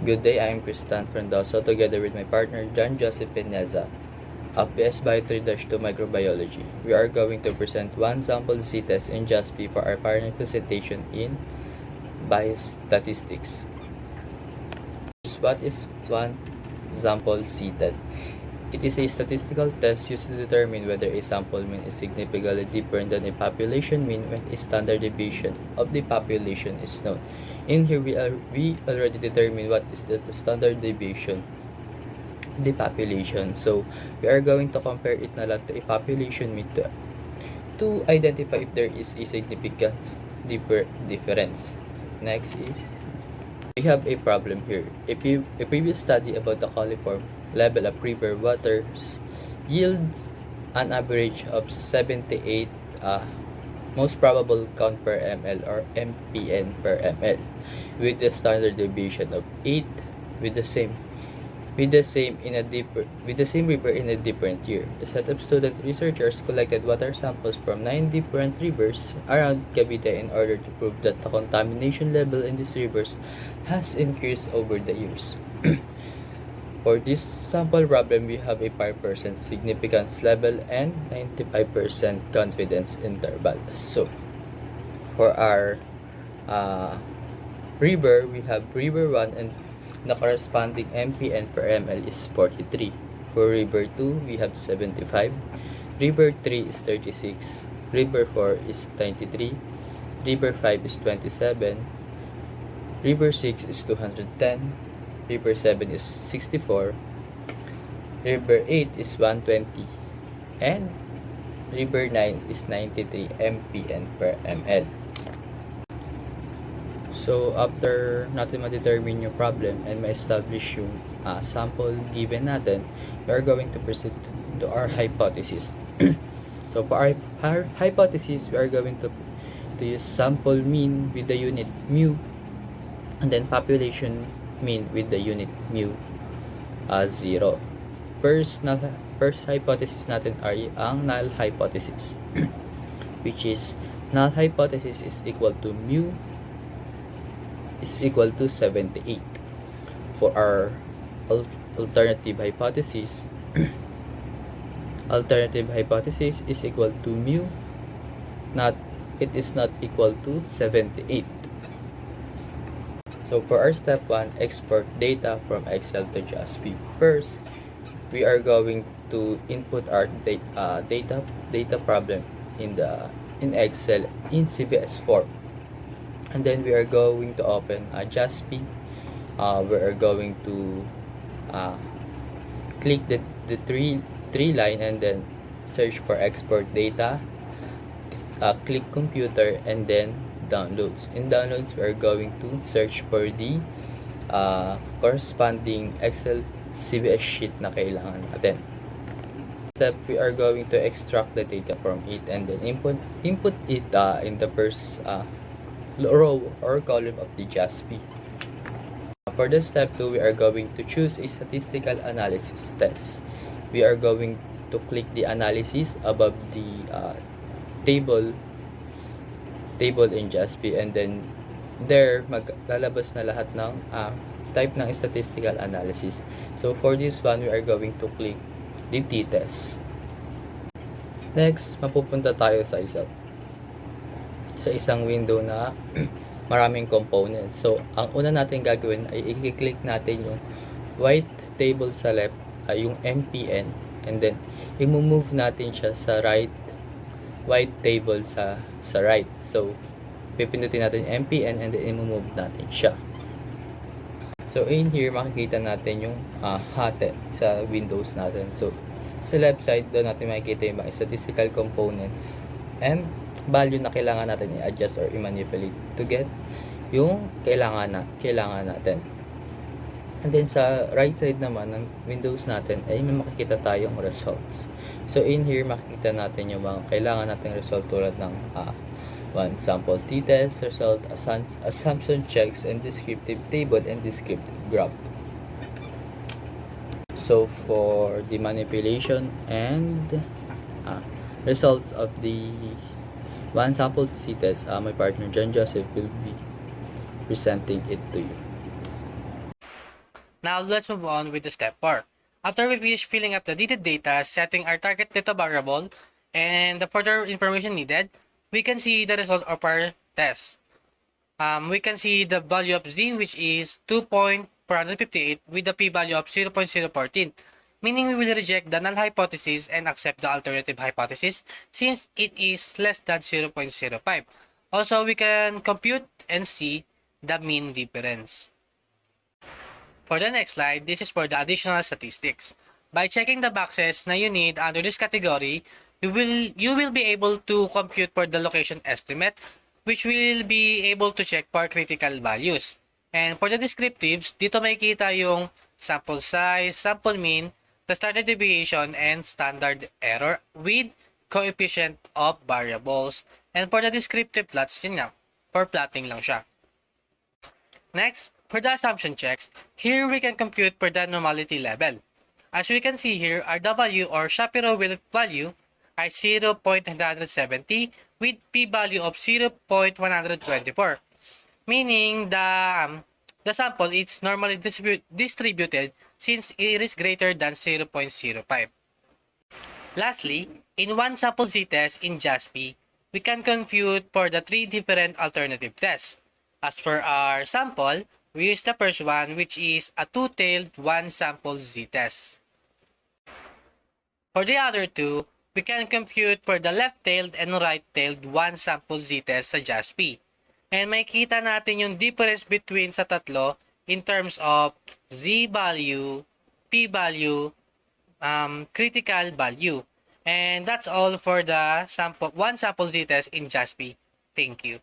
Good day, I am Kristan Frondoso together with my partner John Joseph Pineza of BS Bio 3-2 Microbiology. We are going to present one sample C-test in JASP for our partner presentation in Biostatistics. What is one sample C-test? It is a statistical test used to determine whether a sample mean is significantly different than a population mean when a standard deviation of the population is known. In here, we already determined what is the standard deviation of the population. So, we are going to compare it na lang to a population mean to identify if there is a significant difference. Next is, we have a problem here. A previous study about the coliform level of river waters yields an average of 78 most probable count per ml or MPN per ml with a standard deviation of 8 with the same river in a different year. A set of student researchers collected water samples from 9 different rivers around Cavite in order to prove that the contamination level in these rivers has increased over the years. For this sample problem, we have a 5% significance level and 95% confidence interval. So, for our river, we have river 1 and the corresponding MPN per ml is 43. For river 2, we have 75. River 3 is 36. River 4 is 93. River 5 is 27. River 6 is 210. River 7 is 64. River 8 is 120. And River 9 is 93 MPN per ml. So, after natin ma-determine yung problem and ma-establish yung sample given natin, we are going to proceed to our hypothesis. So, for our hypothesis, we are going to use sample mean with the unit mu and then population mean with the unit mu 0. First hypothesis natin ay ang null hypothesis which is null hypothesis is equal to mu is equal to 78. For our alternative hypothesis is equal to mu it is not equal to 78. So for our step 1, export data from Excel to JASP. First, we are going to input our data problem in Excel in CVS form. And then we are going to open JASP. We are going to click the three line and then search for export data. Click computer and then downloads. In downloads, we are going to search for the corresponding Excel CVS sheet na kailangan natin. Step, we are going to extract the data from it and then input it in the first row or column of the JASP. For the step 2, we are going to choose a statistical analysis test. We are going to click the analysis above the table in JASP and then there maglalabas na lahat ng type ng statistical analysis. So for this one, we are going to click the t-test. Next, mapupunta tayo sa isang window na maraming components. So ang una natin gagawin ay i-click natin yung white table sa left, yung MPN, and then i-move natin siya sa right white table sa right. So, pipindutin natin yung MPN and then i-move natin siya. So, in here, makikita natin yung hate sa windows natin. So, sa left side, doon natin makikita yung mga statistical components and value na kailangan natin i-adjust or i-manipulate to get yung kailangan natin. And then sa right side naman ng windows natin ay may makikita tayong results. So in here makikita natin yung mga kailangan nating result tulad ng one sample t-test result, assumption checks, and descriptive table and descriptive graph. So for the manipulation and results of the one sample t-test, my partner John Joseph will be presenting it to you. Now let's move on with the step 4. After we finish filling up the needed data, setting our target data variable, and the further information needed, we can see the result of our test. We can see the value of z, which is 2.458 with the p-value of 0.014, meaning we will reject the null hypothesis and accept the alternative hypothesis since it is less than 0.05. Also, we can compute and see the mean difference. For the next slide, this is for the additional statistics. By checking the boxes na you need under this category, you will be able to compute for the location estimate, which will be able to check for critical values. And for the descriptives, dito makikita yung sample size, sample mean, the standard deviation, and standard error with coefficient of variables. And for the descriptive plots, yun nga, for plotting lang siya. Next, for the assumption checks, here we can compute for the normality level. As we can see here, our W or Shapiro value are 0.970 with p-value of 0.124, meaning the sample is normally distributed since it is greater than 0.05. Lastly, in one sample z-test in JASP, we can compute for the three different alternative tests. As for our sample, we use the first one, which is a two-tailed one sample z-test. For the other two, we can compute for the left-tailed and right-tailed one sample z-test sa JASP. And makikita natin yung difference between sa tatlo in terms of z-value, p-value, critical value. And that's all for the one sample z-test in JASP. Thank you.